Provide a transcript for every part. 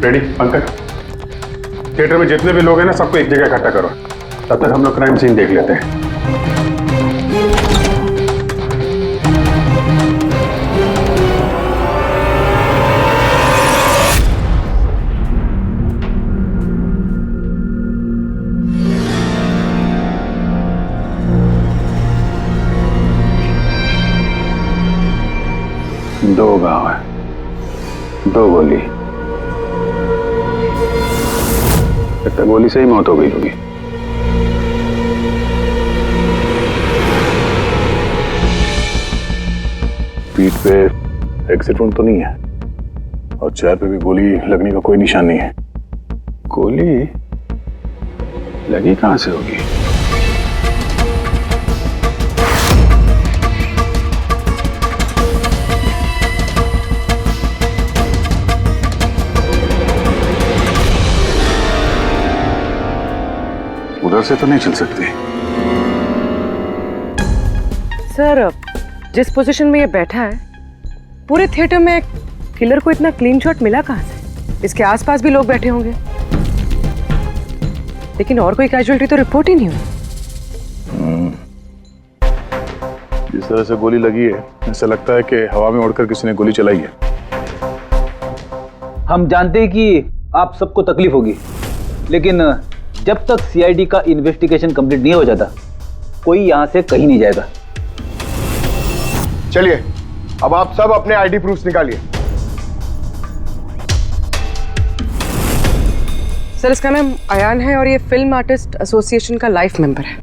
Ready Pankaj, theatre में जितने भी लोग हैं ना सबको एक जगह इकट्ठा करो, तब तक हम लोग क्राइम सीन देख लेते हैं। दो गांव है, दो गोली, लगता है गोली से ही मौत हो गई होगी। पीठ पे एक्सिट वुंड तो नहीं है और चेहरे पे भी गोली लगने का कोई निशान नहीं है। गोली लगी कहां से होगी? उधर से तो नहीं चल सकती। सर, जिस पोजीशन में ये बैठा है, पूरे थिएटर में किलर को इतना क्लीन शॉट मिला कहां से? इसके आसपास भी लोग बैठे होंगे, लेकिन और कोई कैजुअल्टी तो रिपोर्ट ही नहीं हुई। जिस तरह से गोली लगी है, ऐसा लगता है कि हवा में उड़कर किसी ने गोली चलाई है। हम जानते हैं कि आप सबको तकलीफ होगी, लेकिन जब तक सीआईडी का इन्वेस्टिगेशन कंप्लीट नहीं हो जाता, कोई यहां से कहीं नहीं जाएगा। चलिए, अब आप सब अपने आईडी प्रूफ्स निकालिए। सर, इसका नाम अयान है और ये फिल्म आर्टिस्ट एसोसिएशन का लाइफ मेंबर है।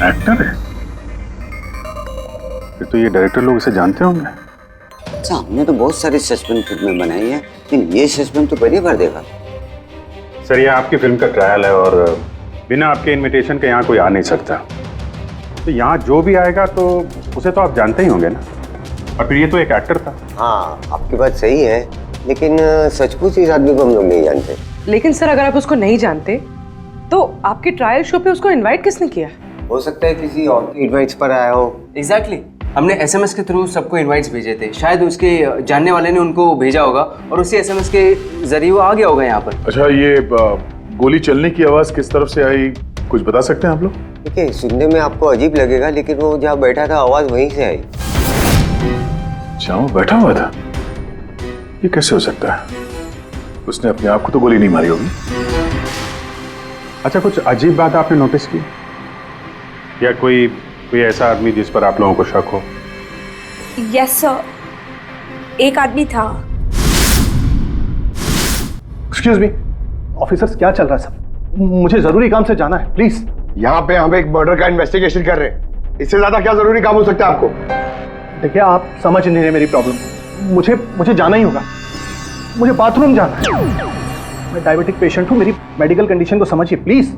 एक्टर है? फिर तो ये डायरेक्टर लोग इसे जानते होंगे। अच्छा, हमने तो बहुत सारी सस्पेंस फिल्में बनाई है, लेकिन ये सस्पेंस तो पहली बार देखा। सर, ये आपकी फिल्म का ट्रायल है और बिना आपके इनविटेशन के यहाँ कोई आ नहीं सकता। तो यहाँ जो भी आएगा तो उसे तो आप जानते ही होंगे ना। और फिर ये तो एक एक्टर था। हाँ, आपकी बात सही है, लेकिन सचमुच इस आदमी को हम लोग नहीं जानते। लेकिन सर, अगर आप उसको नहीं जानते तो आपके ट्रायल शो पे उसको इनवाइट किसने किया? हो सकता है किसी और के इनवाइट्स पर आया हो। एग्जैक्टली, हमने एसएमएस के थ्रू सबको इनवाइट्स भेजे थे। शायद उसके जानने वाले ने उनको भेजा होगा और उसी एसएमएस के जरिए वो आ गया होगा यहाँ पर। अच्छा, ये गोली चलने की आवाज किस तरफ से आई, कुछ बता सकते हैं आप लोग? देखिए, सुनने में आपको अजीब लगेगा, लेकिन वो जहाँ बैठा था आवाज वहीं से आई। जहाँ बैठा हुआ था? ये कैसे हो सकता है? उसने अपने आप को तो गोली नहीं मारी होगी। अच्छा, कुछ अजीब बात आपने नोटिस की या कोई ऐसा आदमी जिस पर आप लोगों को शक हो? यस सर, एक आदमी था। एक्सक्यूज मी ऑफिसर्स, क्या चल रहा है सब? मुझे जरूरी काम से जाना है, प्लीज। यहाँ पे हम एक मर्डर का इन्वेस्टिगेशन कर रहे हैं, इससे ज्यादा क्या जरूरी काम हो सकता है आपको? देखिए, आप समझ नहीं रहे मेरी प्रॉब्लम। मुझे जाना ही होगा, मुझे बाथरूम जाना है। मैं डायबिटिक पेशेंट हूँ, मेरी मेडिकल कंडीशन को समझिए प्लीज।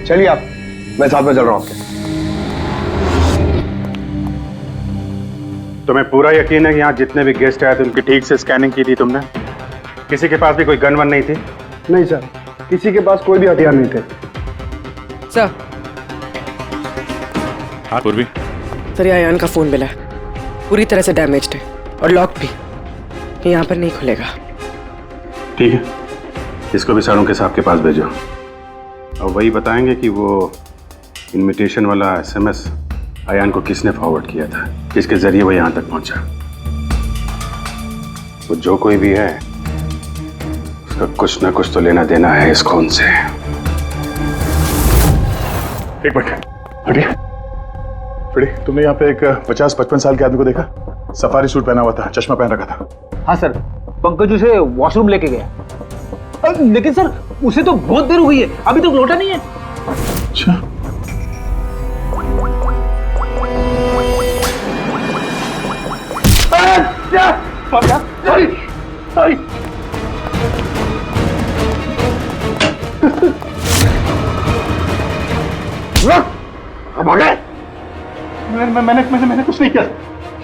चलिए आप, मैं साथ में चल रहा हूँ आपके। तुम्हें पूरा यकीन है कि यहाँ जितने भी गेस्ट आए थे उनकी ठीक से स्कैनिंग की थी तुमने? किसी के पास भी कोई गन वन नहीं थी? नहीं सर, किसी के पास कोई भी हथियार नहीं थे। सर, हाँ पूर्वी। सर, ये अयान का फोन मिला है, पूरी तरह से डैमेज्ड है और लॉक भी, ये यहाँ पर नहीं खुलेगा। ठीक है, इसको भी साड़ों के साहब के पास भेजो और वही बताएंगे कि वो इनविटेशन वाला एसएमएस अयान को किसने फॉरवर्ड किया था, किसके जरिए वो यहाँ तक पहुंचा। वो जो कोई भी है उसका कुछ ना कुछ तो लेना देना है इस खून से। एक मिनट हटिए। तुमने यहाँ पे एक 50-55 साल के आदमी को देखा? सफारी सूट पहना हुआ था, चश्मा पहन रखा था। हाँ सर, पंकज उसे वॉशरूम लेके गया। लेकिन सर, उसे तो बहुत देर हो गई है, अभी तक लौटा नहीं है। अच्छा, सॉरी। मैंने कुछ नहीं किया।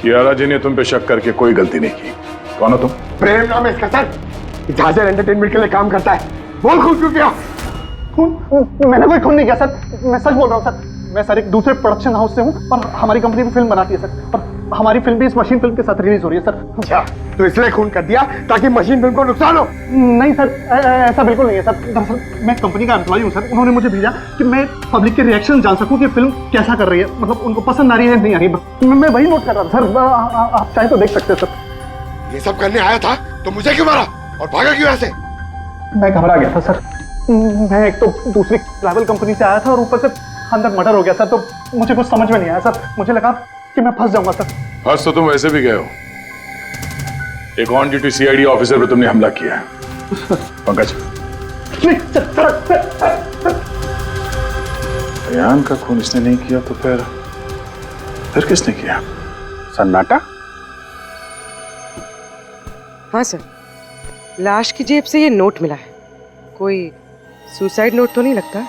कियारा जी ने तुम पे शक करके कोई गलती नहीं की। कौन हो तुम? प्रेम नाम है इसका सर, झांझर एंटरटेनमेंट के लिए काम करता है। बोल खून क्यों किया? मैंने कोई खून नहीं किया सर, मैं सच बोल रहा हूँ सर। मैं सर एक दूसरे प्रोडक्शन हाउस से हूँ और हमारी कंपनी भी फिल्म बनाती है सर, और हमारी फिल्म भी इस मशीन फिल्म के साथ रिलीज हो रही है सर। अच्छा, तो इसलिए खून कर दिया ताकि मशीन फिल्म को नुकसान हो? नहीं सर, ऐसा बिल्कुल नहीं है सर। दरअसल मैं कंपनी का एम्प्लॉय हूँ सर। उन्होंने मुझे भेजा कि मैं पब्लिक के रिएक्शन जान सकूँ कि फिल्म कैसा कर रही है, मतलब उनको पसंद आ रही है नहीं आ रही है। मैं वही नोट कर रहा था सर। आप चाहे तो देख सकते हैं सर। ये सब करने आया था तो मुझे क्यों मारा और भागा क्यों ऐसे? मैं घबरा गया था सर। मैं एक तो दूसरी ट्रैवल कंपनी से आया था और ऊपर से अंदर मर्डर हो गया सर, तो मुझे कुछ समझ में नहीं आया सर। मुझे लगा कि मैं फंस जाऊंगा सर। फंस तो तुम वैसे भी गए हो। एक ऑन ड्यूटी सीआईडी ऑफिसर पे तुमने हमला किया है। पंकज, नहीं सर। अयान का खून इसने नहीं किया तो फिर किसने किया? सन्नाटा? हाँ सर, लाश की जेब से ये नोट मिला है। कोई सुसाइड नोट तो नहीं लगता।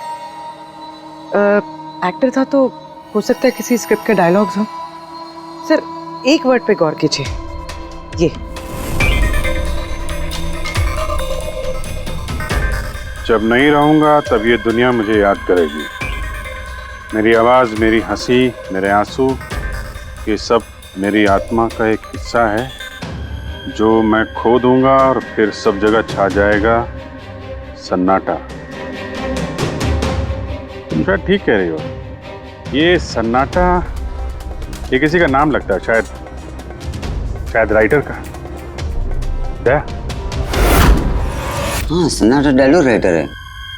एक्टर था तो हो सकता है किसी स्क्रिप्ट के डायलॉग्स हो। सर एक वर्ड पे गौर कीजिए, ये जब नहीं रहूंगा तब ये दुनिया मुझे याद करेगी। मेरी आवाज, मेरी हंसी, मेरे आंसू, ये सब मेरी आत्मा का एक हिस्सा है जो मैं खो दूंगा और फिर सब जगह छा जाएगा सन्नाटा। तुम शायद ठीक कह रही हो। ये सन्नाटा ये किसी का नाम लगता है, शायद राइटर का। क्या? हाँ, सन्नाटा डायलॉग राइटर है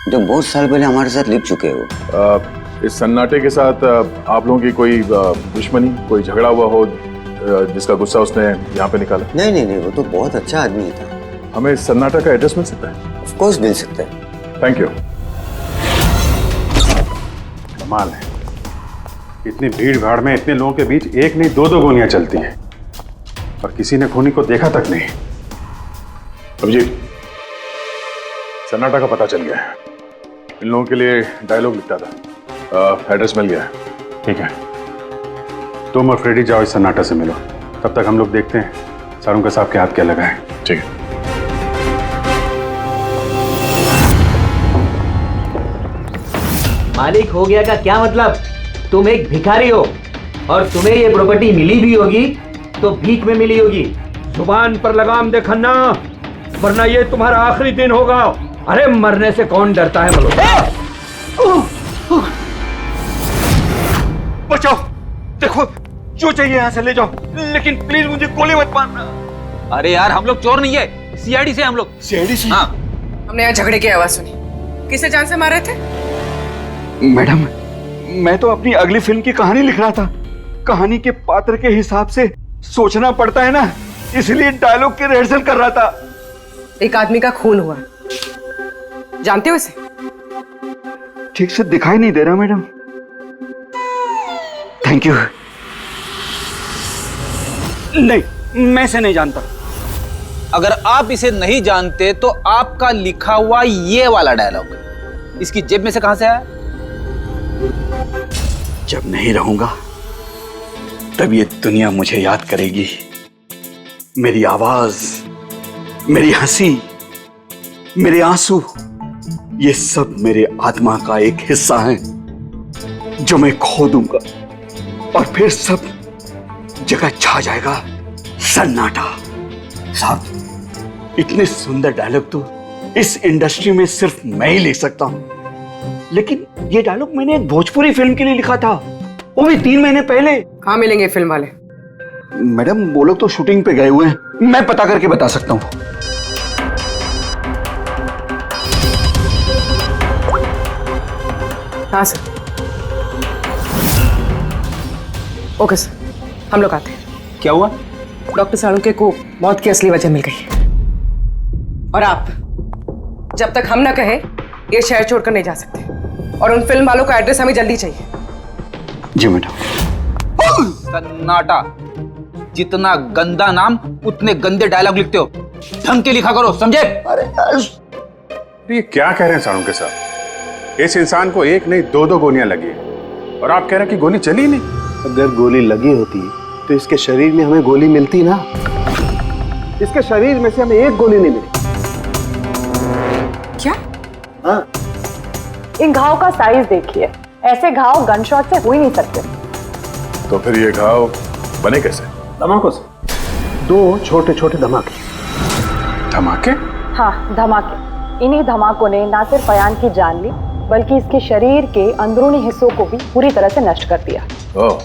जो बहुत साल पहले हमारे साथ लिख चुके हो। इस सन्नाटे के साथ आप लोगों की कोई दुश्मनी, कोई झगड़ा हुआ हो जिसका गुस्सा उसने यहाँ पे निकाला? नहीं, वो तो बहुत अच्छा आदमी था। हमें सन्नाटा का एड्रेस मिल सकता है? ऑफ कोर्स मिल सकता है। Thank you. कमाल है, इतनी भीड़ भाड़ में इतने लोगों के बीच एक नहीं दो गोलियां चलती हैं और किसी ने खूनी को देखा तक नहीं। अभिजीत, सन्नाटा का पता चल गया है। इन लोगों के लिए डायलॉग लिखता था। एड्रेस मिल गया है। ठीक है, तुम और फ्रेडी जाओ इस सन्नाटा से मिलो। तब तक हम लोग देखते हैं सारुंका साहब के हाथ क्या लगा है। ठीक है। मालिक हो गया का क्या मतलब? तुम एक भिखारी हो और तुम्हें ये प्रॉपर्टी मिली भी होगी तो भीख में मिली होगी। जुबान पर लगाम दे खन्ना, वरना ये तुम्हारा आखिरी दिन होगा। अरे मरने से कौन डरता है मल्होत्रा? बचाओ, देखो जो चाहिए यहाँ से ले जाओ, लेकिन प्लीज मुझे गोली मत मारना। अरे यार, हम लोग चोर नहीं है, सीआईडी से हम लोग। सीआईडी से? हाँ। हमने यहाँ झगड़े की आवाज सुनी। किसे जान से मार रहे थे? मैडम, मैं तो अपनी अगली फिल्म की कहानी लिख रहा था। कहानी के पात्र के हिसाब से सोचना पड़ता है ना, इसलिए डायलॉग की रिहर्सल कर रहा था। एक आदमी का खून हुआ, जानते हो इसे? ठीक से दिखाई नहीं दे रहा मैडम। Thank you. नहीं, मैं इसे नहीं जानता। अगर आप इसे नहीं जानते तो आपका लिखा हुआ ये वाला डायलॉग इसकी जेब में से कहां से आया? जब नहीं रहूंगा तब ये दुनिया मुझे याद करेगी। मेरी आवाज, मेरी हंसी, मेरे आंसू, ये सब मेरे आत्मा का एक हिस्सा है जो मैं खो दूंगा और फिर सब जगह छा जाएगा सन्नाटा। साहब, इतने सुंदर डायलॉग तो इस इंडस्ट्री में सिर्फ मैं ही लिख सकता हूं, लेकिन ये डायलॉग मैंने एक भोजपुरी फिल्म के लिए लिखा था, वो भी 3 महीने पहले। कहाँ मिलेंगे फिल्म वाले? मैडम, वो लोग तो शूटिंग पे गए हुए हैं, मैं पता करके बता सकता हूँ। हाँ सर। ओके सर, हम लोग आते हैं। क्या हुआ? डॉक्टर साळुंके को मौत की असली वजह मिल गई। और आप जब तक हम ना कहें ये शहर छोड़कर नहीं जा सकते, और उन फिल्म वालों का एड्रेस हमें जल्दी चाहिए। जी मैडम। सन्नाटा, जितना गंदा नाम उतने गंदे डायलॉग लिखते हो। ढंग के लिखा करो, समझे? अरे तो ये क्या कह रहे हैं सारुंके साहब? इस इंसान को एक नहीं दो गोलियां लगी हैं और आप कह रहे हैं कि गोली चली नहीं। अगर गोली लगी होती तो इसके शरीर में हमें गोली मिलती ना। इसके शरीर में से हमें एक गोली नहीं मिली। क्या? हाँ। इन घाव का साइज देखिए, ऐसे घाव गनशॉट से हो ही नहीं सकते। तो फिर ये घाव बने कैसे? धमाकों से 2 छोटे छोटे धमाके। धमाके? हाँ, धमाके। इन्हीं धमाकों ने ना सिर्फ अयान की जान ली, बल्कि इसके शरीर के अंदरूनी हिस्सों को भी पूरी तरह से नष्ट कर दिया। ओह,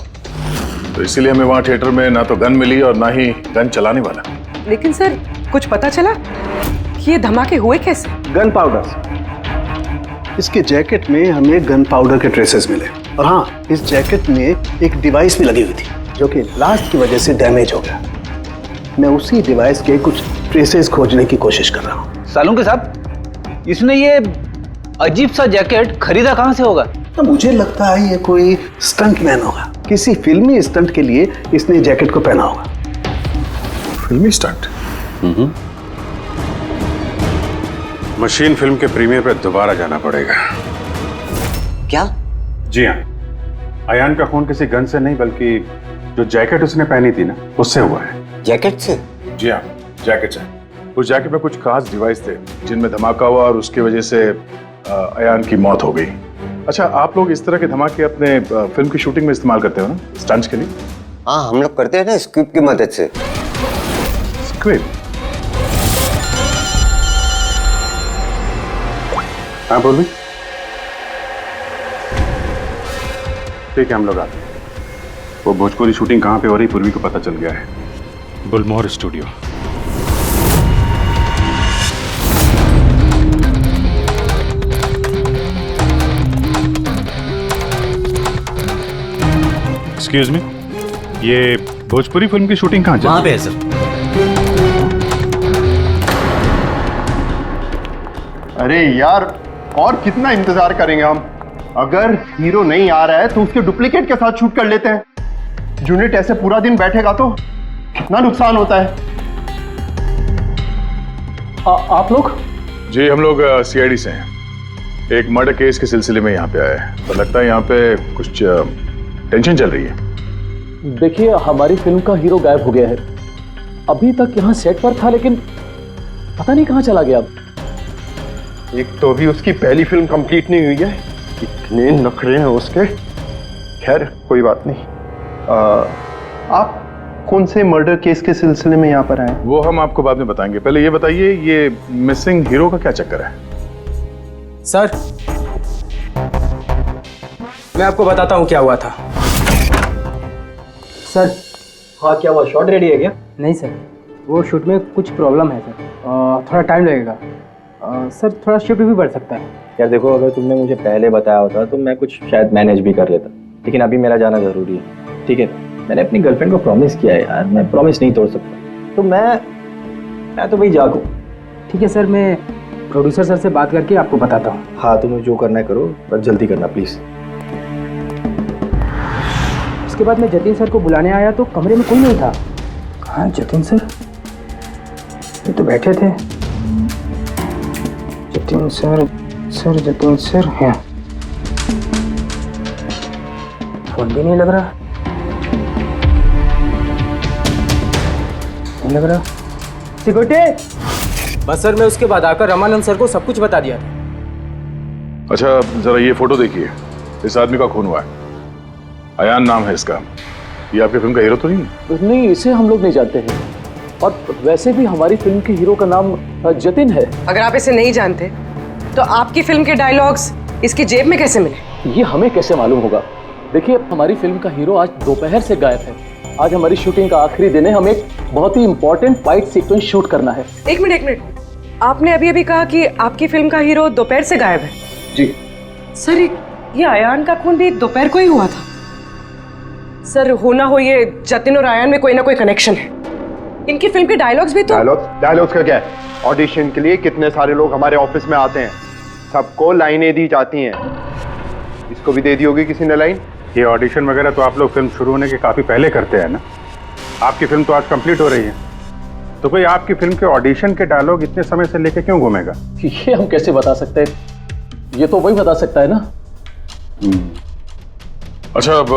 तो इसीलिए हमें वहाँ थिएटर में ना तो गन मिली और ना ही गन चलाने वाला। लेकिन सर कुछ पता चला कि ये धमाके हुए कैसे? गन पाउडर से। इसके जैकेट में हमें गन पाउडर के ट्रेसेस मिले, और हाँ, इस जैकेट में एक डिवाइस भी लगी हुई थी जो कि ब्लास्ट की वजह से डैमेज हो गया। मैं उसी डिवाइस के कुछ ट्रेसेस खोजने की कोशिश कर रहा हूँ। सालुंके साहब, इसने ये अजीब सा जैकेट खरीदा कहाँ से होगा? तो मुझे लगता है ये कोई स्टंट मैन होगा। किसी फिल्मी स्टंट के लिए इसने जैकेट को पहना होगा। फिल्मी स्टंट? मशीन फिल्म के प्रीमियर पर दोबारा जाना पड़ेगा। क्या? जी हाँ, अयान का खून किसी गन से नहीं बल्कि जो जैकेट उसने पहनी थी ना, उससे हुआ है। जैकेट से? जी हाँ, जैकेट से। उस जैकेट में कुछ खास डिवाइस थे जिनमें धमाका हुआ और उसकी वजह से अयान की मौत हो गई। अच्छा, आप लोग इस तरह के धमाके अपने फिल्म की शूटिंग में इस्तेमाल करते हो ना, स्टंट्स के लिए? हाँ, हम लोग करते हैं ना स्क्रिप्ट की मदद से। स्क्रिप्ट? हाँ बोल भी। ठीक है, हम लोग आते हैं। वो भोजपुरी शूटिंग कहाँ पे हो रही पूर्वी को पता चल गया है। गुलमोहर स्टूडियो। एक्सक्यूज मी, ये भोजपुरी फिल्म की शूटिंग कहाँ चल रही है? वहाँ पे है सर। अरे यार, और कितना इंतजार करेंगे हम? अगर हीरो नहीं आ रहा है तो उसके डुप्लीकेट के साथ शूट कर लेते हैं। यूनिट ऐसे पूरा दिन बैठेगा तो कितना नुकसान होता है। आप लोग? जी, हम लोग सीआईडी से हैं। एक मर्डर केस के सिलसिले में यहाँ पे आए हैं। तो लगता है यहाँ पे कुछ टेंशन चल रही है। देखिए, हमारी फिल्म का हीरो गायब हो गया है। अभी तक यहाँ सेट पर था, लेकिन पता नहीं कहाँ चला गया। एक तो अभी उसकी पहली फिल्म कंप्लीट नहीं हुई है, इतने नखरे हैं उसके। खैर कोई बात नहीं। आप कौन से मर्डर केस के सिलसिले में यहाँ पर आए? वो हम आपको बाद में बताएंगे। पहले ये बताइए, ये मिसिंग हीरो का क्या चक्कर है? सर, मैं आपको बताता हूँ क्या हुआ था। सर, हाँ, क्या हुआ? शॉट रेडी है क्या? नहीं सर, वो शूट में कुछ प्रॉब्लम है सर, थोड़ा टाइम लगेगा सर, थोड़ा शिफ्ट भी बढ़ सकता है। यार देखो, अगर तुमने मुझे पहले बताया होता तो मैं कुछ शायद मैनेज भी कर लेता, लेकिन अभी मेरा जाना जरूरी है। ठीक है, मैंने अपनी गर्लफ्रेंड को प्रॉमिस किया है यार, मैं प्रॉमिस नहीं तोड़ सकता। तो मैं तो भाई जागू। ठीक है सर, मैं प्रोड्यूसर सर से बात करके आपको बताता हूँ। हाँ, तुम्हें जो करना है करो, पर जल्दी करना प्लीज। उसके बाद मैं जतिन सर को बुलाने आया तो कमरे में कोई नहीं था। कहाँ जतिन सर? ये तो बैठे थे। जतिन सर, जतिन सर हैं। फोन भी नहीं लग रहा। नहीं लग रहा। सिक्योरिटी! बस सर, मैं उसके बाद आकर रमानंद सर को सब कुछ बता दिया था। अच्छा, जरा ये फोटो देखिए। इस आदमी का खून हुआ है। अयान नाम है इसका। ये आपकी फिल्म का हीरो तो नहीं? नहीं, इसे हम लोग नहीं जानते हैं, और वैसे भी हमारी फिल्म के हीरो का नाम जतिन है। अगर आप इसे नहीं जानते तो आपकी फिल्म के डायलॉग्स इसकी जेब में कैसे मिले? ये हमें कैसे मालूम होगा? देखिए, हमारी फिल्म का हीरो आज दोपहर से गायब है। आज हमारी शूटिंग का आखिरी दिन है, हमें एक बहुत ही इंपॉर्टेंट फाइट सीक्वेंस शूट करना है। एक मिनट, आपने अभी कहा कि आपकी फिल्म का हीरो दोपहर से गायब है। जी सर, ये अयान का खून भी दोपहर को ही हुआ था। सर, हो ना हो ये जतिन और अयान में कोई ना कोई कनेक्शन है। इनकी फिल्म के डायलॉग्स भी तो। डायलॉग्स का क्या है? ऑडिशन के लिए कितने सारे लोग हमारे ऑफिस में आते हैं, सबको लाइनें दी जाती हैं। इसको भी दे दी होगी किसी ने लाइन। ये ऑडिशन वगैरह तो आप लोग फिल्म शुरू होने के काफी पहले करते हैं ना। आपकी फिल्म तो आज कंप्लीट हो रही है, तो कोई आपकी फिल्म के ऑडिशन के डायलॉग इतने समय से लेके क्यों घूमेगा? ये हम कैसे बता सकते हैं? ये तो वही बता सकता है ना। अच्छा, अब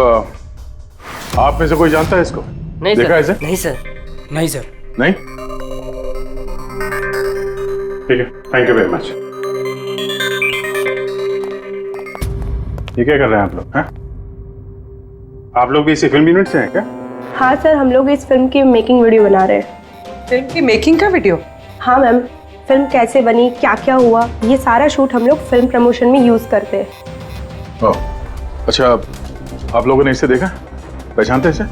आप में से कोई जानता है इसको? नहीं देखा सर। इसे? नहीं सर, नहीं सर। नहीं? ठीक है, थैंक यू वेरी मच। ये क्या कर रहे हैं आप लोग? हैं? आप लोग भी इसी फिल्म यूनिट से हैं क्या? हाँ सर, हम लोग इस फिल्म की मेकिंग वीडियो बना रहे हैं। फिल्म की मेकिंग का वीडियो? हाँ मैम, फिल्म कैसे बनी, क्या क्या हुआ, ये सारा शूट हम लोग फिल्म प्रमोशन में यूज़ करते हैं। ओह, अच्छा, आप लोगों ने इसे देखा, पहचानते इसे?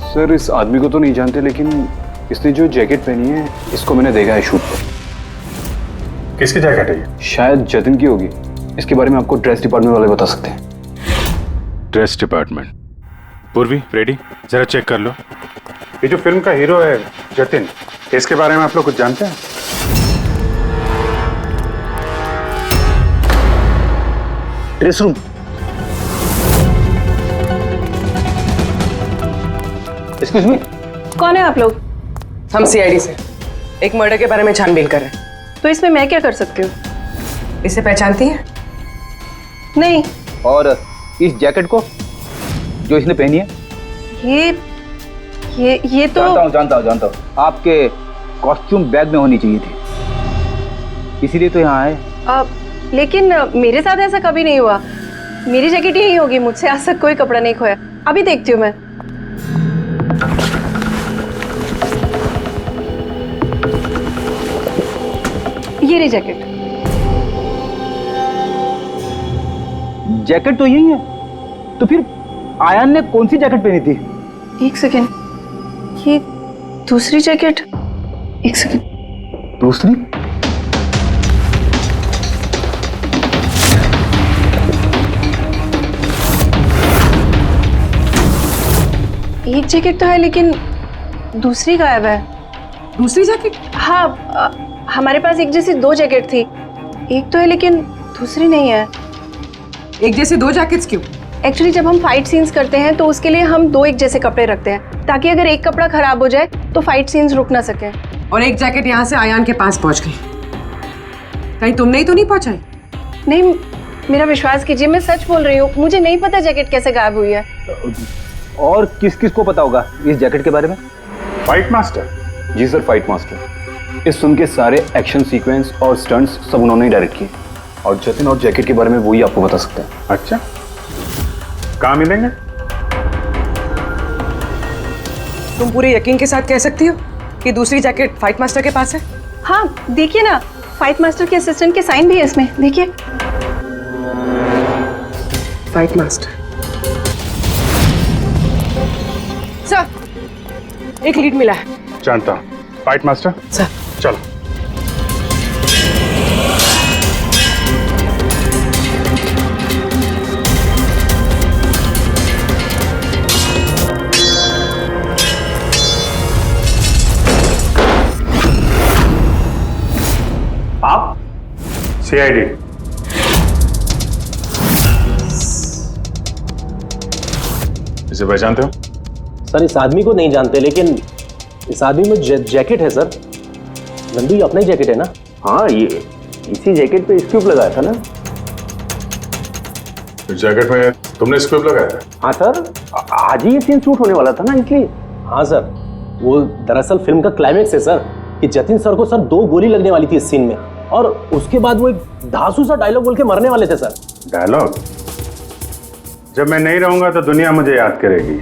सर इस आदमी को तो नहीं जानते, लेकिन इसने जो जैकेट पहनी है इसको मैंने देखा है शूट पर। किसकी जैकेट है ये? शायद जतिन की होगी। इसके बारे में आपको ड्रेस डिपार्टमेंट वाले बता सकते हैं। Dress department. पूर्वी, रेडी, जरा चेक कर लो। ये जो फिल्म का हीरो है जतिन, इसके बारे में आप लोग कुछ जानते हैं? Dress room. एक्सक्यूज मी, कौन है आप लोग? हम सीआईडी से एक मर्डर के बारे में छानबीन कर रहे हैं। तो इसमें मैं क्या कर सकती हूँ? इसे पहचानती हैं? नहीं। और इस जैकेट को जो इसने पहनी है? ये तो जानता हूँ। आपके कॉस्ट्यूम बैग में होनी चाहिए थी, इसीलिए तो यहाँ आए। लेकिन मेरे साथ ऐसा कभी नहीं हुआ। मेरी जैकेट यही होगी, मुझसे आज तक कोई कपड़ा नहीं खोया। अभी देखती हूँ मैं। ये रही जैकेट। जैकेट तो यही है, तो फिर आयान ने कौन सी जैकेट पहनी थी? एक सेकेंड, ये दूसरी जैकेट। एक सेकेंड, दूसरी? एक जैकेट तो है लेकिन दूसरी गायब है। दूसरी जैकेट? हाँ, हमारे पास एक जैसी दो जैकेट थी। एक तो है लेकिन दूसरी नहीं है। एक जैसी दो जैकेट्स क्यों? एक्चुअली जब हम फाइट सीन्स करते हैं तो उसके लिए हम दो एक जैसे कपड़े रखते हैं, ताकि अगर एक कपड़ा खराब हो जाए तो फाइट सीन्स रुक ना सके। और एक जैकेट यहाँ से आयान के पास पहुंच गई, कहीं तुमने ही तो नहीं पहुंचाई? नहीं, मेरा विश्वास कीजिए, मैं सच बोल रही हूँ। मुझे नहीं पता जैकेट कैसे गायब हुई है। और किस किस को पता होगा इस जैकेट के बारे में? Fight master? जी सर, फाइट मास्टर। इस फिल्म के सारे एक्शन सीक्वेंस और स्टंट्स सब उन्होंने ही डायरेक्ट किए, और जतिन और जैकेट के बारे में वही आपको बता सकते हैं। अच्छा, कहाँ मिलेंगे? तुम पूरे यकीन के साथ कह सकती हो कि दूसरी जैकेट फाइट मास्टर के पास है? हाँ, देखिए ना, फाइट मास्टर के असिस्टेंट के साइन भी है इसमें, देखिए। Fight master. सर, एक लीड मिला है। जानता हूँ। Fight master? सर। चलो। आप? सीआईडी। इसे पहचानते हो? सर इस आदमी को नहीं जानते, लेकिन इस आदमी में जैकेट है सर। नंदू, ये अपना ही जैकेट है ना? हाँ, ये इसी जैकेट पे स्क्यूब लगाया था ना। इस जैकेट में तुमने स्क्रिप्ट लगाया था? हाँ सर, आज ही ये सीन शूट होने वाला था ना, इसलिए। हाँ सर, वो दरअसल फिल्म का क्लाइमेक्स है सर, कि जतिन सर को सर 2 गोली लगने वाली थी इस सीन में, और उसके बाद वो एक धांसू सा डायलॉग बोल के मरने वाले थे सर। डायलॉग? जब मैं नहीं रहूंगा तो दुनिया मुझे याद करेगी।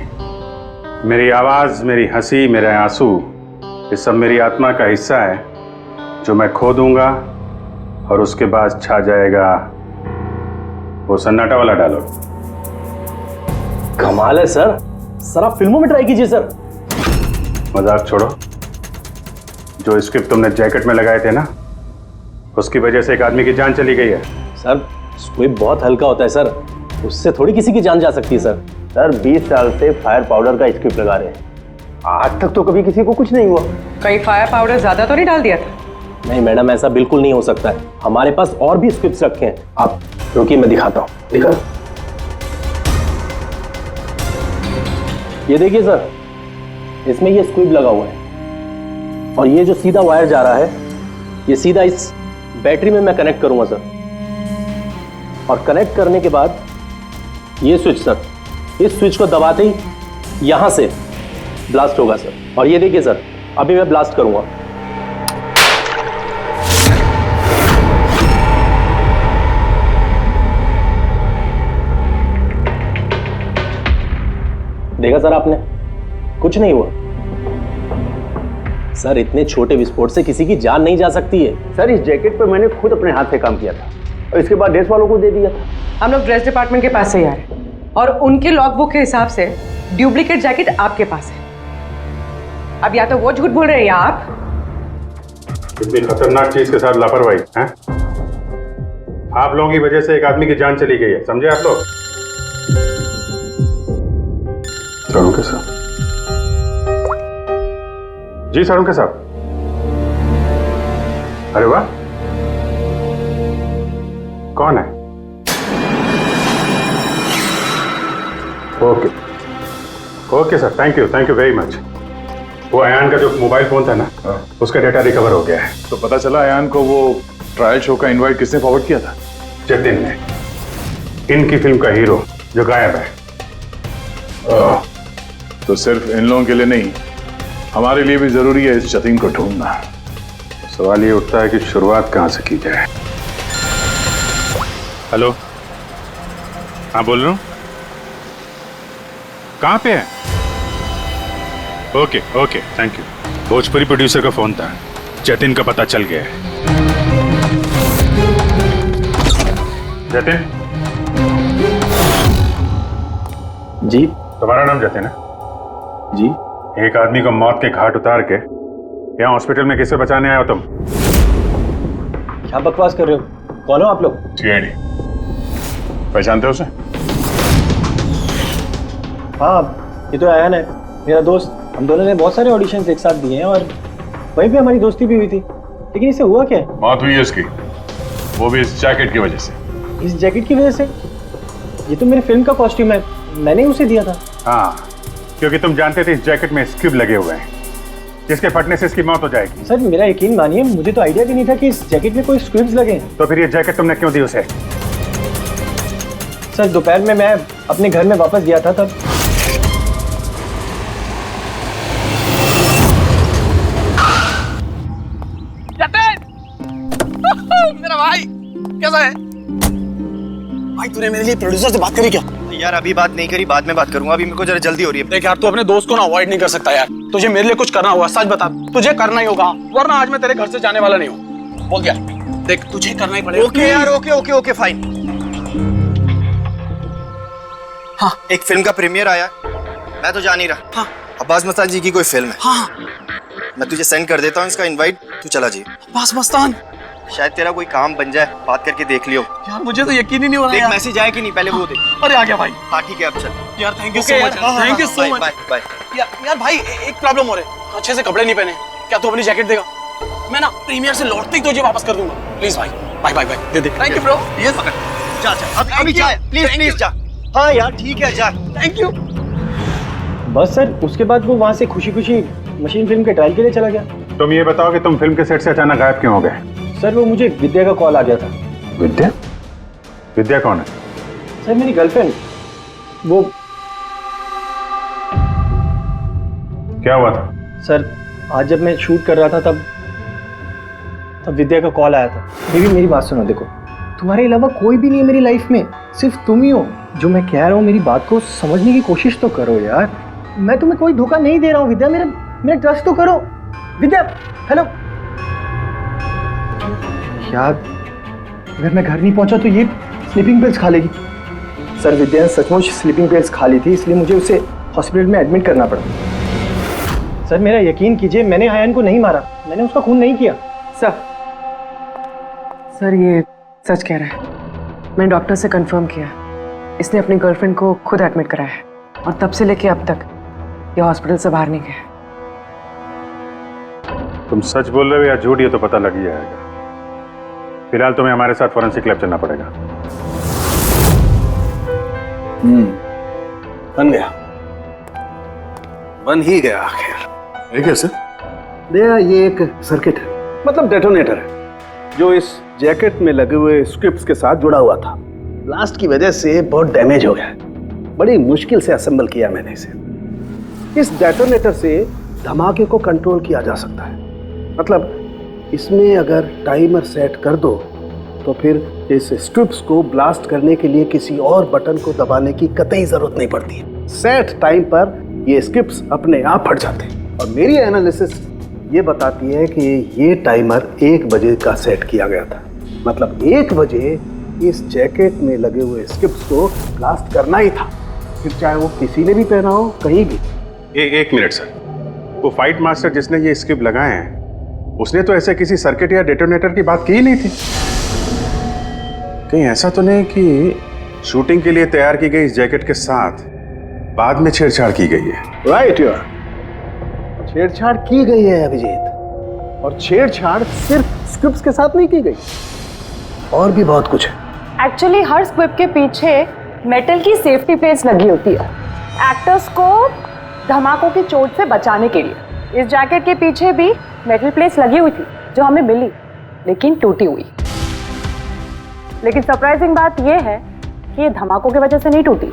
मेरी आवाज, मेरी हंसी, मेरे आंसू, ये सब मेरी आत्मा का हिस्सा है जो मैं खो दूंगा, और उसके बाद छा जाएगा वो सन्नाटा वाला डायलॉग। कमाल है सर, सर आप फिल्मों में ट्राई कीजिए सर। मजाक छोड़ो। जो स्क्रिप्ट तुमने जैकेट में लगाए थे ना, उसकी वजह से एक आदमी की जान चली गई है। सर स्क्विब बहुत हल्का होता है सर, उससे थोड़ी किसी की जान जा सकती है सर। सर 20 साल से फायर पाउडर का स्क्रिप्ट लगा रहे हैं, आज तक तो कभी किसी को कुछ नहीं हुआ। कहीं फायर पाउडर ज्यादा तो नहीं डाल दिया था? नहीं मैडम, ऐसा बिल्कुल नहीं हो सकता है। हमारे पास और भी स्क्रिप्ट्स रखे हैं, आप रुकिए मैं दिखाता हूँ। दिखा। ये देखिए सर, इसमें ये स्क्विब लगा हुआ है, और ये जो सीधा वायर जा रहा है, ये सीधा इस बैटरी में मैं कनेक्ट करूंगा सर, और कनेक्ट करने के बाद ये स्विच सर, इस स्विच को दबाते ही यहां से ब्लास्ट होगा सर। और ये देखिए सर, अभी मैं ब्लास्ट करूंगा। देखा सर आपने, कुछ नहीं हुआ सर। इतने छोटे विस्फोट से किसी की जान नहीं जा सकती है। सर इस जैकेट पर मैंने खुद अपने हाथ से काम किया था और इसके बाद ड्रेस वालों को दे दिया था। हम लोग ड्रेस डिपार्टमेंट के पास से ही आ रहे हैं और उनके लॉगबुक के हिसाब से डुप्लीकेट जैकेट आपके पास है। अब या तो वो झूठ बोल रहे हैं या आप। इतनी खतरनाक चीज के साथ लापरवाही है? आप लोगों की वजह से एक आदमी की जान चली गई है, समझे आप लोग? सारुण के साहब जी, सारुण के साहब। अरे वाह, कौन है? Okay okay sir, thank you very much. वो अयान का जो मोबाइल फोन था ना, उसका डेटा रिकवर हो गया है। तो पता चला अयान को वो ट्रायल शो का इनवाइट किसने फॉरवर्ड किया था? जतिन ने, इनकी फिल्म का हीरो जो गायब है। तो सिर्फ इन लोगों के लिए नहीं, हमारे लिए भी जरूरी है इस जतिन को ढूंढना। सवाल ये उठता है कि शुरुआत कहां से की जाए। हेलो, हाँ बोल रहा हूँ। कहाँ पे है? Okay okay, thank you. Bhojpuri producer का फोन था, जतिन का पता चल गया है। जतिन जी। तुम्हारा नाम जतिन है? जी। एक आदमी को मौत के घाट उतार के यहाँ हॉस्पिटल में किसे बचाने आए हो तुम? क्या बकवास कर रहे हो? कौन हो आप लोग? सीआईडी। पहचानते हो उसे? हाँ, ये तो अयान है, मेरा दोस्त। हम दोनों ने बहुत सारे ऑडिशंस एक साथ दिए हैं और वहीं पे हमारी दोस्ती भी हुई थी। लेकिन इसे हुआ क्या? मौत हुई है उसकी, वो भी इस जैकेट की वजह से। इस जैकेट की वजह से? ये तो मेरी फिल्म का कॉस्ट्यूम है, मैंने उसे दिया था। हाँ, क्योंकि तुम जानते थे इस जैकेट में स्क्यूब लगे हुए हैं, जिसके फटने से इसकी मौत हो जाएगी। सर मेरा यकीन मानिए, मुझे तो आइडिया भी नहीं था कि इस जैकेट में कोई स्क्विब्स लगे हैं। तो फिर ये जैकेट तुमने क्यों दी उसे? सर दोपहर में मैं अपने घर में वापस गया था, तब मेरा भाई कैसा है? भाई तूने मेरे लिए प्रोड्यूसर से बात करी क्या? यार अभी बात नहीं करी, बाद में बात करूंगा। अभी मेरे को जरा जल्दी हो रही है। देख यार, तू अपने दोस्त को ना अवॉइड नहीं कर सकता यार। तुझे मेरे लिए कुछ करना होगा, सच बता। तुझे करना ही होगा, वरना आज मैं तेरे घर से जाने वाला नहीं हूँ। बोल दिया, देख तुझे करना ही पड़ेगा। ओके यार, ओके फाइन। हाँ, एक फिल्म का प्रीमियर आया, मैं तो जा नहीं रहा। हाँ, अब्बास मस्तान जी की कोई फिल्म है। हाँ, मैं तुझे सेंड कर देता हूँ इसका इनवाइट, तू चला जी। अब्बास मस्तान, शायद तेरा कोई काम बन जाए, बात करके देख लियो। यार मुझे तो यकीन ही नहीं हो रहा देख यार। मैसेज आया कि नहीं, पहले वो देख। अरे आ गया भाई। हाँ ठीक है, अब चल। यार thank you so much, thank you so much. Bye. यार भाई एक प्रॉब्लम हो रही है, अच्छे से कपड़े नहीं पहने। क्या तू अपनी जैकेट देगा? मैं ना प्रीमियर से लौटते ही तुझे वापस कर दूंगा। प्लीज भाई, बाय दे दे। Thank you bro. ये पकड़, जा अभी जा, प्लीज जा। हाँ यार ठीक है, जा। Thank you. बस सर, उसके बाद वो वहाँ से खुशी खुशी मशीन फिल्म के ट्रायल के लिए चला गया। तुम ये बताओ कि तुम फिल्म के सेट से अचानक गायब क्यों हो गए? सर वो मुझे विद्या का कॉल आ गया था। विद्या? विद्या कौन है? सर मेरी गर्लफ्रेंड। वो क्या हुआ था? सर आज जब मैं शूट कर रहा था तब विद्या का कॉल आया था। मेरी बात सुनो, देखो तुम्हारे अलावा कोई भी नहीं है मेरी लाइफ में, सिर्फ तुम ही हो। जो मैं कह रहा हूँ मेरी बात को समझने की कोशिश तो करो यार। मैं तुम्हें कोई धोखा नहीं दे रहा हूँ विद्या, मेरा ट्रस्ट तो करो। विद्या हेलो। यार अगर मैं घर नहीं पहुंचा तो ये स्लीपिंग पिल्स खा लेगी। सर विद्या ने सचमुच स्लीपिंग पिल्स खा ली थी, इसलिए मुझे उसे हॉस्पिटल में एडमिट करना पड़ा। सर मेरा यकीन कीजिए, मैंने आयन को नहीं मारा, मैंने उसका खून नहीं किया। सर ये सच कह रहा है। मैंने डॉक्टर से कंफर्म किया, इसने अपनी गर्लफ्रेंड को खुद एडमिट कराया है और तब से लेके अब तक ये हॉस्पिटल से बाहर नहीं गया। तुम सच बोल रहे हो या झूठ, ये तो पता लग ही जाएगा। फिलहाल तुम्हें हमारे साथ फोरेंसिक लैब चलना पड़ेगा। बन ही गया आखिर। ये कैसे? ये एक सर्किट है, मतलब डेटोनेटर है, जो इस जैकेट में लगे हुए स्क्रिप्ट्स के साथ जुड़ा हुआ था। ब्लास्ट की वजह से बहुत डैमेज हो गया है, बड़ी मुश्किल से असेंबल किया मैंने इसे। इस डेटोनेटर से धमाके को कंट्रोल किया जा सकता है, मतलब इसमें अगर टाइमर सेट कर दो तो फिर इस स्ट्रिप्स को ब्लास्ट करने के लिए किसी और बटन को दबाने की कतई जरूरत नहीं पड़ती है। सेट टाइम पर ये स्क्रिप्ट्स अपने आप फट जाते हैं। और मेरी एनालिसिस ये बताती है कि ये टाइमर 1 बजे का सेट किया गया था। मतलब 1 बजे इस जैकेट में लगे हुए स्क्रिप्ट्स को ब्लास्ट करना ही था, फिर चाहे वो किसी ने भी पहना हो, कहीं भी। एक मिनट सर, वो फाइट मास्टर जिसने ये स्क्रिप्ट लगाए हैं उसने तो ऐसे किसी सर्किट या डेटोनेटर की बात की ही नहीं थी। कहीं ऐसा तो नहीं कि शूटिंग के लिए तैयार की गई इस जैकेट के साथ बाद में छेड़छाड़ की गई है? राइट यार, छेड़छाड़ की गई है अभिजीत, और छेड़छाड़ सिर्फ स्क्रिप्ट्स के साथ नहीं की गई, और भी बहुत कुछ है। एक्चुअली हर स्क्रिप्ट के पीछे मेटल की सेफ्टी प्लेट्स लगी होती है एक्टर्स को धमाकों की चोट से बचाने के लिए। इस जैकेट के पीछे भी मेटल प्लेट्स लगी हुई थी जो हमें मिली, लेकिन टूटी हुई। लेकिन सरप्राइजिंग बात यह है कि ये धमाकों की वजह से नहीं टूटी।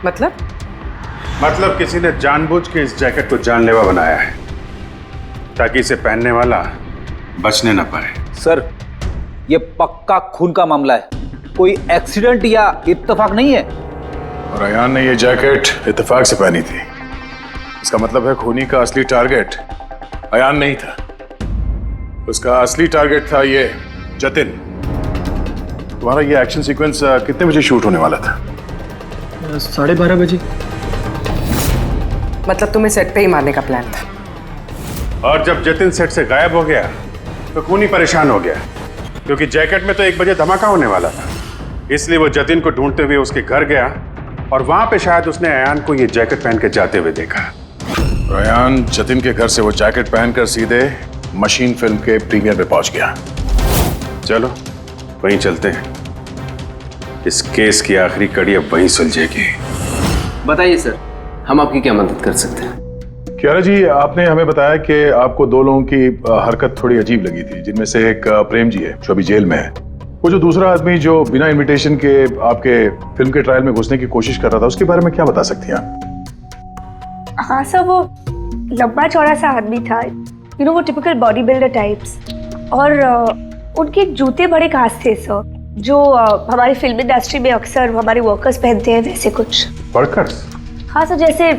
मतलब किसी ने जानबूझ के इस जैकेट को जानलेवा बनाया है ताकि इसे पहनने वाला बचने न पाए। सर, ये पक्का खून का मामला है, कोई एक्सीडेंट या इत्तेफाक नहीं है। और अयान ने ये जैकेट इत्तेफाक से पहनी थी। इसका मतलब है खूनी का असली टारगेट अयान नहीं था, उसका असली टारगेट था ये जतिन। तुम्हारा ये एक्शन सीक्वेंस कितने बजे शूट होने वाला था? 12:30 बजे। मतलब तुम्हें सेट पे ही मारने का प्लान था? और जब जतिन सेट से गायब हो गया तो खूनी परेशान हो गया, क्योंकि जैकेट में तो 1 बजे धमाका होने वाला था। इसलिए वो जतिन को ढूंढते हुए उसके घर गया और वहां पे शायद उसने अयान को ये जैकेट पहन के जाते हुए देखा। अयान जतिन के घर से वो जैकेट पहनकर सीधे मशीन फिल्म के प्रीमियर पे पहुंच गया। चलो वहीं चलते हैं, इस केस की आखिरी कड़ी अब वहीं सुलझेगी। बताइए सर, हम आपकी क्या मदद कर सकते हैं? कियारा जी, आपने हमें बताया कि आपको 2 लोगों की हरकत थोड़ी अजीब लगी थी, जिनमें से एक प्रेम जी है जो अभी जेल में है। वो जो दूसरा आदमी जो बिना इनविटेशन के आपके फिल्म के ट्रायल में घुसने की कोशिश कर रहा था, उसके बारे में क्या बता सकती हैं आप? हाँ सर, वो लंबा चौड़ा सा आदमी था, वो टिपिकल बॉडी बिल्डर टाइप्स, और उनके जूते बड़े खास थे सर, जो हमारी फिल्म इंडस्ट्री में अक्सर हमारे वर्कर्स पहनते हैं, वैसे कुछ। वर्कर्स? हाँ सर, जैसे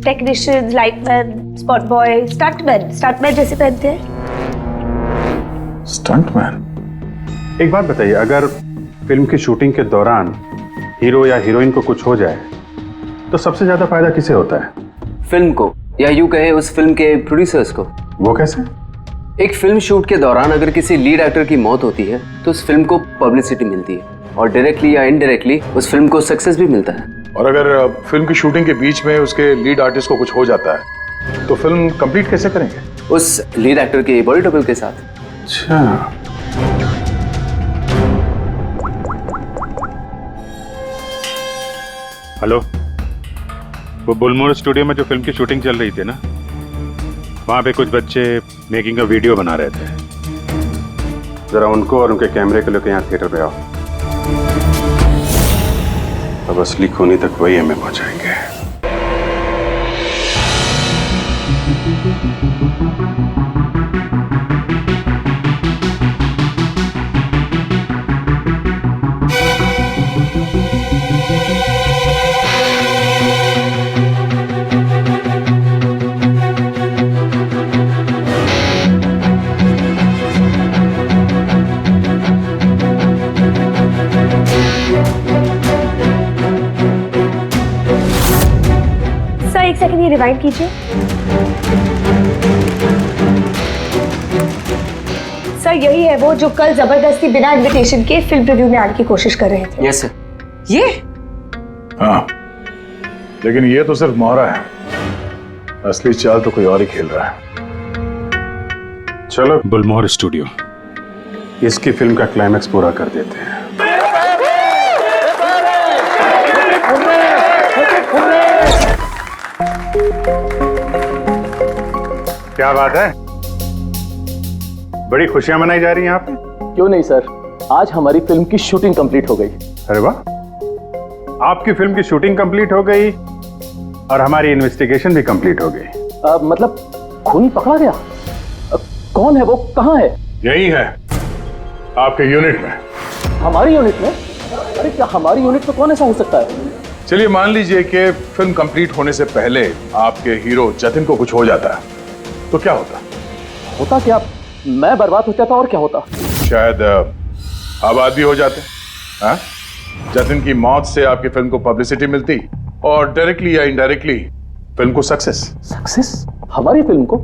technician, lightman, spot boy, stuntman जैसे पहनते हैं। स्टंटमैन? एक बात बताइए, अगर फिल्म की शूटिंग के दौरान हीरो या हीरोइन को कुछ हो जाए तो सबसे ज्यादा फायदा किसे होता है? फिल्म को, या यूं कहे उस फिल्म के प्रोड्यूसर्स को। वो कैसे? एक फिल्म शूट के दौरान अगर किसी लीड एक्टर की मौत होती है तो उस फिल्म को पब्लिसिटी मिलती है, और डायरेक्टली या इनडायरेक्टली उस फिल्म को सक्सेस भी मिलता है। और अगर फिल्म की शूटिंग के बीच में उसके लीड आर्टिस्ट को कुछ हो जाता है तो फिल्म कंप्लीट कैसे करेंगे? उस लीड एक्टर के बॉडी डबल के साथ। अच्छा, हेलो, वो बुलमोर स्टूडियो में जो फिल्म की शूटिंग चल रही थी ना, वहां पे कुछ बच्चे मेकिंग का वीडियो बना रहे थे। जरा उनको और उनके कैमरे को लेकर यहाँ थिएटर पे आओ। अब असली खूनी तक वही हमें पहुंचाएंगे। एक सेकंड, ये रिवाइंड कीजिए। सर, यही है वो जो कल जबरदस्ती बिना इनविटेशन के फिल्म रिव्यू में आने की कोशिश कर रहे थे। Yes sir. ये? हाँ, लेकिन ये तो सिर्फ मोहरा है, असली चाल तो कोई और ही खेल रहा है। चलो बुलमोहर स्टूडियो, इसकी फिल्म का क्लाइमैक्स पूरा कर देते हैं। क्या बात है, बड़ी खुशियां मनाई जा रही हैं यहाँ पे? क्यों नहीं सर, आज हमारी फिल्म की शूटिंग कंप्लीट हो गई। अरे वाह, आपकी फिल्म की शूटिंग कंप्लीट हो गई और हमारी इन्वेस्टिगेशन भी कंप्लीट हो गई। मतलब खूनी पकड़ा गया? कौन है वो, कहाँ है? यही है, आपके यूनिट में। हमारी यूनिट में? अरे क्या हमारी यूनिट में कौन ऐसा हो सकता है? चलिए मान लीजिए कि फिल्म कंप्लीट होने से पहले आपके हीरो जतिन को कुछ हो जाता तो क्या होता? होता क्या, मैं बर्बाद हो जाता और क्या होता? शायद आबाद भी हो जाते। हाँ? जतिन की मौत से आपकी फिल्म को पब्लिसिटी मिलती और डायरेक्टली या इनडायरेक्टली फिल्म को सक्सेस। सक्सेस? हमारी फिल्म को?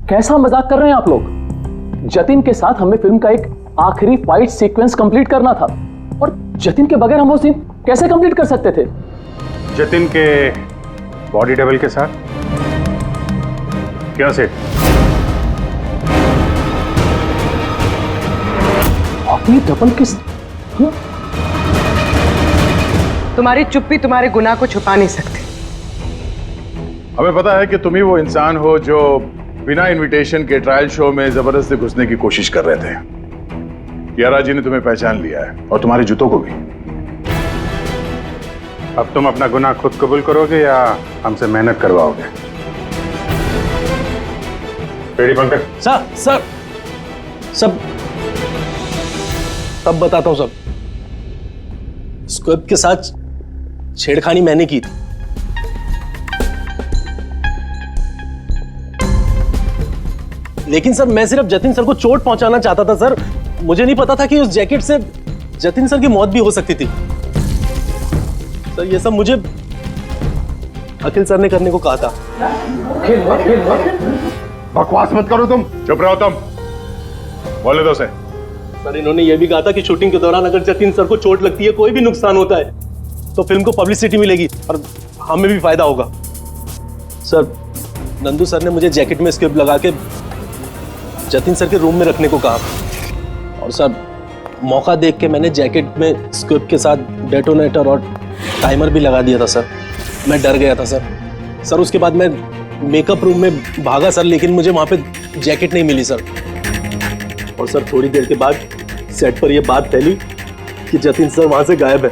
कैसा मजाक कर रहे हैं आप लोग? जतिन के साथ हमें फिल्म का एक आखिरी फाइट सीक्वेंस कंप्लीट करना था और जतिन के बगैर हम वो सीन कैसे कंप्लीट कर सकते थे? जतिन के बॉडी डबल के साथ? क्या सेठ? बॉडी डबल किस? तुम्हारी चुप्पी तुम्हारे गुनाह को छुपा नहीं सकती। हमें पता है कि तुम ही वो इंसान हो जो बिना इनविटेशन के ट्रायल शो में जबरदस्ती घुसने की कोशिश कर रहे थे। यारा जी ने तुम्हें पहचान लिया है और तुम्हारे जूतों को भी। अब तुम अपना गुनाह खुद कबूल करोगे या हमसे मेहनत करवाओगे? पेड़ी पंकज। सर सब तब बताता हूं। सब स्क्रिप्ट के साथ छेड़खानी मैंने की थी। लेकिन सर मैं सिर्फ जतिन सर को चोट पहुंचाना चाहता था सर। मुझे नहीं पता था कि उस जैकेट से जतिन सर की मौत भी हो सकती थी। सर ये सब मुझे अखिल सर ने करने को कहा था। बकवास मत करो तुम। चुप रहो तुम। बोले दो से। सर इन्होंने ये भी कहा था कि शूटिंग के दौरान अगर जतिन सर को चोट लगती है, कोई भी नुकसान होता है, तो फिल्म को पब्लिसिटी मिलेगी और हमें भी फायदा होगा। सर नंदू सर ने मुझे जैकेट में स्क्रिप्ट लगा के जतिन सर के रूम में रखने को कहा और सर मौका देख के मैंने जैकेट में स्क्रिप्ट के साथ डेटोनेटर और टाइमर भी लगा दिया था सर। मैं डर गया था सर। उसके बाद मैं मेकअप रूम में भागा सर, लेकिन मुझे वहां पे जैकेट नहीं मिली सर। और सर थोड़ी देर के बाद सेट पर यह बात फैली कि जतिन सर वहां से गायब है।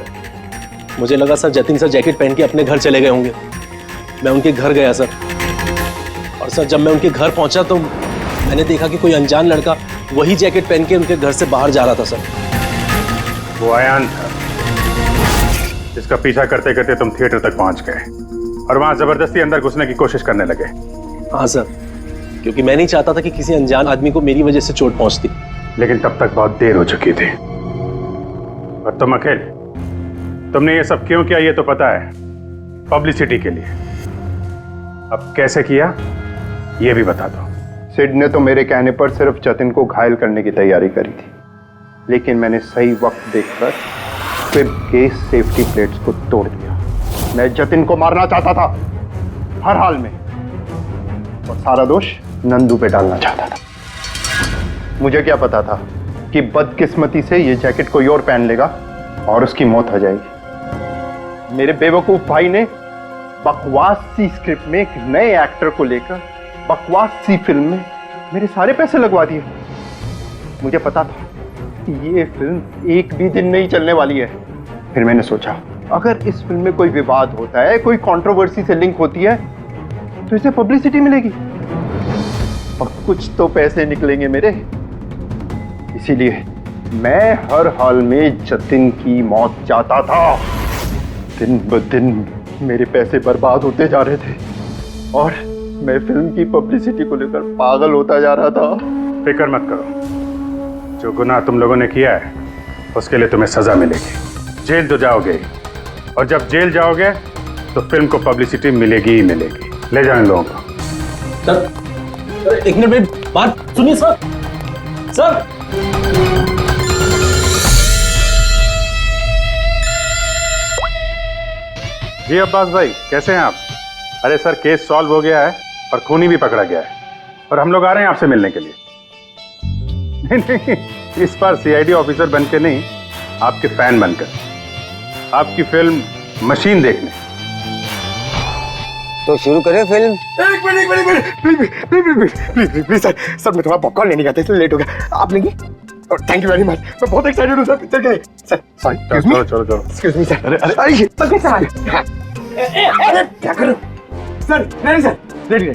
मुझे लगा सर जतिन सर जैकेट पहन के अपने घर चले गए होंगे। मैं उनके घर गया सर और सर जब मैं उनके घर पहुंचा तो मैंने देखा कि कोई अनजान लड़का वही जैकेट पहन के उनके घर से बाहर जा रहा था सर। वो अयान था जिसका पीछा करते करते तुम थिएटर तक पहुंच गए और वहां जबरदस्ती अंदर घुसने की कोशिश करने लगे। हाँ सर, क्योंकि मैं नहीं चाहता था कि किसी अनजान आदमी को मेरी वजह से चोट पहुंचती। लेकिन तब तक बहुत देर हो चुकी थी। और तुम अखिल, तुमने ये सब क्यों किया ये तो पता है, पब्लिसिटी के लिए। अब कैसे किया ये भी बता दो। सिड ने तो मेरे कहने पर सिर्फ जतिन को घायल करने की तैयारी करी थी, लेकिन मैंने सही वक्त देखकर फिर के सेफ्टी प्लेट्स को तोड़ दिया। मैं जतिन को मारना चाहता था हर हाल में, और सारा दोष नंदू पे डालना चाहता था। मुझे क्या पता था कि बदकिस्मती से ये जैकेट कोई और पहन लेगा और उसकी मौत हो जाएगी। मेरे बेवकूफ भाई ने बकवास सी स्क्रिप्ट में एक नए एक्टर को लेकर बकवास सी फिल्म में मेरे सारे पैसे लगवा दिए। मुझे पता था कि ये फिल्म एक भी दिन नहीं चलने वाली है। फिर मैंने सोचा अगर इस फिल्म में कोई विवाद होता है, कोई कंट्रोवर्सी से लिंक होती है, तो इसे पब्लिसिटी मिलेगी और कुछ तो पैसे निकलेंगे मेरे। इसीलिए मैं हर हाल में जतिन की मौत चाहता था। दिन ब दिन मेरे पैसे बर्बाद होते जा रहे थे और मैं फिल्म की पब्लिसिटी को लेकर पागल होता जा रहा था। फिक्र मत करो, जो गुनाह तुम लोगों ने किया है उसके लिए तुम्हें सजा मिलेगी। जेल तो जाओगे, और जब जेल जाओगे तो फिल्म को पब्लिसिटी मिलेगी ही मिलेगी। ले जाओ इन लोगों को। सर एक मिनट में बात सुनिए सर। सर जी अब्बास भाई, कैसे हैं आप? अरे सर, केस सॉल्व हो गया है और खूनी भी पकड़ा गया है और हम लोग आ रहे हैं आपसे मिलने के लिए। नहीं, इस बार सीआईडी ऑफिसर बनके नहीं, आपके फैन बनकर, आपकी फिल्म मशीन देखने। तो शुरू करें फिल्म? प्लीज सर मैं थोड़ा पॉपकॉर्न लेने गया था इसलिए लेट हो गया। आप लेंगे? थैंक यू वेरी मच, मैं बहुत एक्साइटेड हूँ सर पिक्चर के लिए। सर सॉरी, चलो एक्सक्यूज मी सर। अरे क्या करूँ सर? नहीं सर, रेडी।